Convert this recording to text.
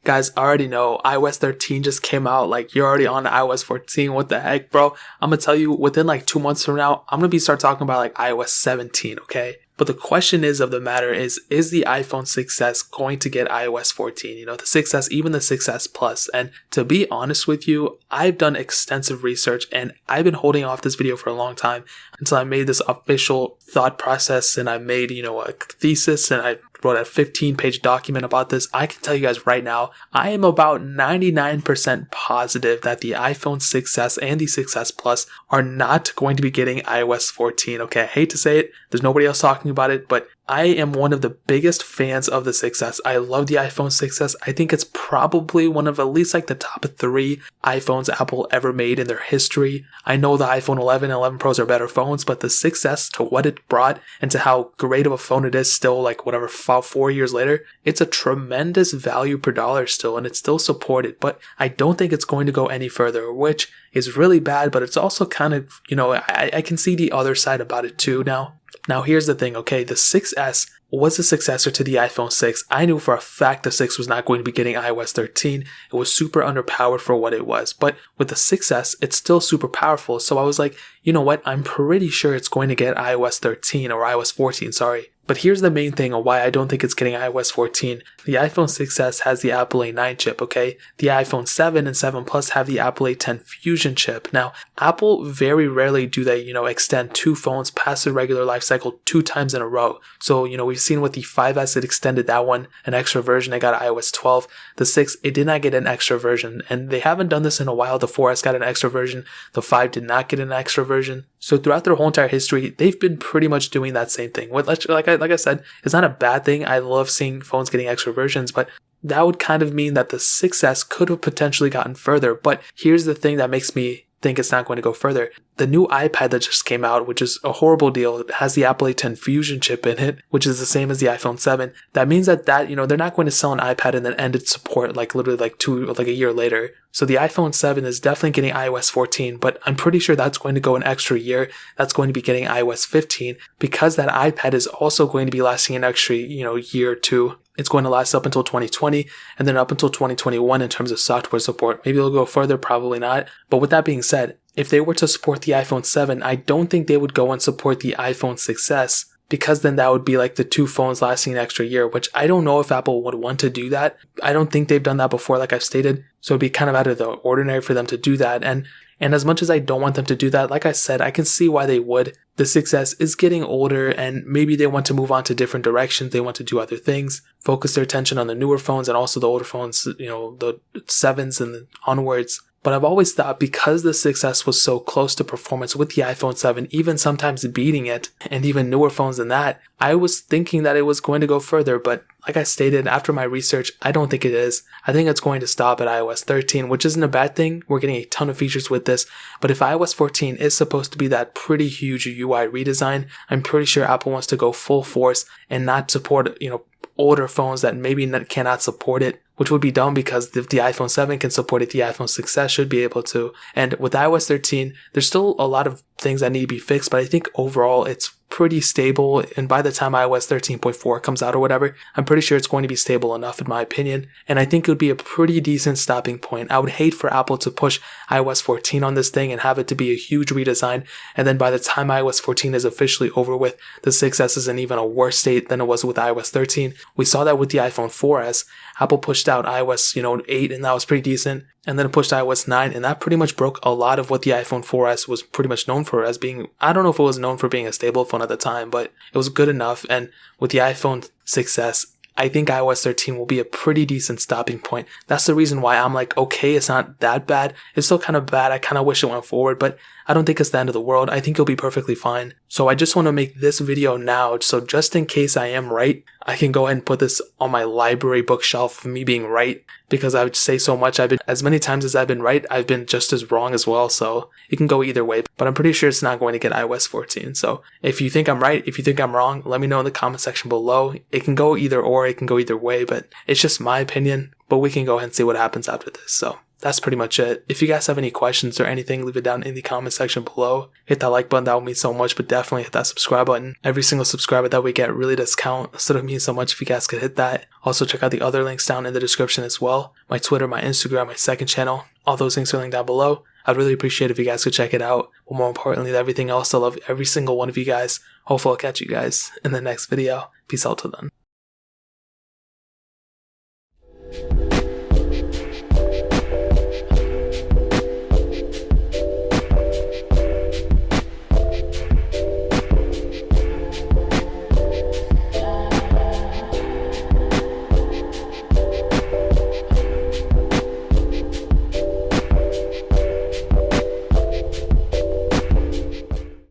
Guys, I already know iOS 13 just came out. Like, you're already on iOS 14. What the heck, bro? I'm gonna tell you, within like 2 months from now, I'm gonna start talking about like iOS 17, okay? But the question of the matter is the iPhone 6s going to get iOS 14? You know, the 6s, even the 6s Plus. And to be honest with you, I've done extensive research and I've been holding off this video for a long time until I made this official thought process, and I made, a thesis, and I wrote a 15-page document about this. I can tell you guys right now, I am about 99% positive that the iPhone 6s and the 6s Plus are not going to be getting iOS 14. Okay, I hate to say it. There's nobody else talking about it, but I am one of the biggest fans of the 6s. I love the iPhone 6s. I think it's probably one of at least like the top 3 iPhones Apple ever made in their history. I know the iPhone 11 and 11 Pros are better phones, but the 6s, to what it brought and to how great of a phone it is still, like 4 years later, it's a tremendous value per dollar still, and it's still supported. But I don't think it's going to go any further, which is really bad, but it's also kind of, I can see the other side about it too now. Now, here's the thing, okay? The 6S was a successor to the iPhone 6. I knew for a fact the 6 was not going to be getting iOS 13. It was super underpowered for what it was. But with the 6S, it's still super powerful. So I was like, you know what? I'm pretty sure it's going to get iOS 13 or iOS 14, sorry. But here's the main thing on why I don't think it's getting iOS 14. The iPhone 6s has the Apple A9 chip, okay? The iPhone 7 and 7 Plus have the Apple A10 Fusion chip. Now, Apple very rarely do they, extend 2 phones past the regular life cycle 2 times in a row. So, we've seen with the 5S, it extended that one, an extra version. It got iOS 12. The 6, it did not get an extra version. And they haven't done this in a while. The 4S got an extra version. The 5 did not get an extra version. So throughout their whole entire history, they've been pretty much doing that same thing. Like I said, it's not a bad thing. I love seeing phones getting extra versions, but that would kind of mean that the 6S could have potentially gotten further. But here's the thing that makes me think it's not going to go further. The new iPad that just came out, which is a horrible deal, it has the Apple A10 Fusion chip in it, which is the same as the iPhone 7. That means that they're not going to sell an iPad and then end its support literally a year later. So the iPhone 7 is definitely getting iOS 14, but I'm pretty sure that's going to go an extra year. That's going to be getting iOS 15 because that iPad is also going to be lasting an extra, year or two. It's going to last up until 2020 and then up until 2021 in terms of software support. Maybe it'll go further, probably not. But with that being said, if they were to support the iPhone 7, I don't think they would go and support the iPhone 6s, because then that would be like the 2 phones lasting an extra year, which I don't know if Apple would want to do that. I don't think they've done that before, like I've stated. So it'd be kind of out of the ordinary for them to do that. And as much as I don't want them to do that, like I said, I can see why they would. The 6S is getting older and maybe they want to move on to different directions. They want to do other things, focus their attention on the newer phones and also the older phones, the 7s and onwards. But I've always thought because the 6S was so close to performance with the iPhone 7, even sometimes beating it, and even newer phones than that, I was thinking that it was going to go further. But like I stated, after my research, I don't think it is. I think it's going to stop at iOS 13, which isn't a bad thing. We're getting a ton of features with this. But if iOS 14 is supposed to be that pretty huge UI redesign, I'm pretty sure Apple wants to go full force and not support, older phones that maybe cannot support it, which would be dumb because if the iPhone 7 can support it, the iPhone 6s should be able to. And with iOS 13, there's still a lot of things that need to be fixed, but I think overall it's pretty stable. And by the time iOS 13.4 comes out or whatever, I'm pretty sure it's going to be stable enough in my opinion. And I think it would be a pretty decent stopping point. I would hate for Apple to push iOS 14 on this thing and have it to be a huge redesign. And then by the time iOS 14 is officially over with, the 6S is in even a worse state than it was with iOS 13. We saw that with the iPhone 4S. Apple pushed out iOS, 8, and that was pretty decent. And then it pushed iOS 9, and that pretty much broke a lot of what the iPhone 4S was pretty much known for as being. I don't know if it was known for being a stable phone at the time, but it was good enough. And with the iPhone 6S, I think iOS 13 will be a pretty decent stopping point. That's the reason why I'm like, okay, it's not that bad. It's still kind of bad. I kind of wish it went forward, but I don't think it's the end of the world. I think it'll be perfectly fine. So I just want to make this video now. So just in case I am right, I can go ahead and put this on my library bookshelf of me being right, because I would say so much. As many times as I've been right, I've been just as wrong as well. So it can go either way, but I'm pretty sure it's not going to get iOS 14. So if you think I'm right, if you think I'm wrong, let me know in the comment section below. It can go either or, it can go either way, but it's just my opinion. But we can go ahead and see what happens after this. So that's pretty much it. If you guys have any questions or anything, leave it down in the comment section below. Hit that like button, that would mean so much, but definitely hit that subscribe button. Every single subscriber that we get really does count, so it would mean so much if you guys could hit that. Also, check out the other links down in the description as well. My Twitter, my Instagram, my second channel. All those links are linked down below. I'd really appreciate if you guys could check it out. But more importantly than everything else, I love every single one of you guys. Hopefully I'll catch you guys in the next video. Peace out till then.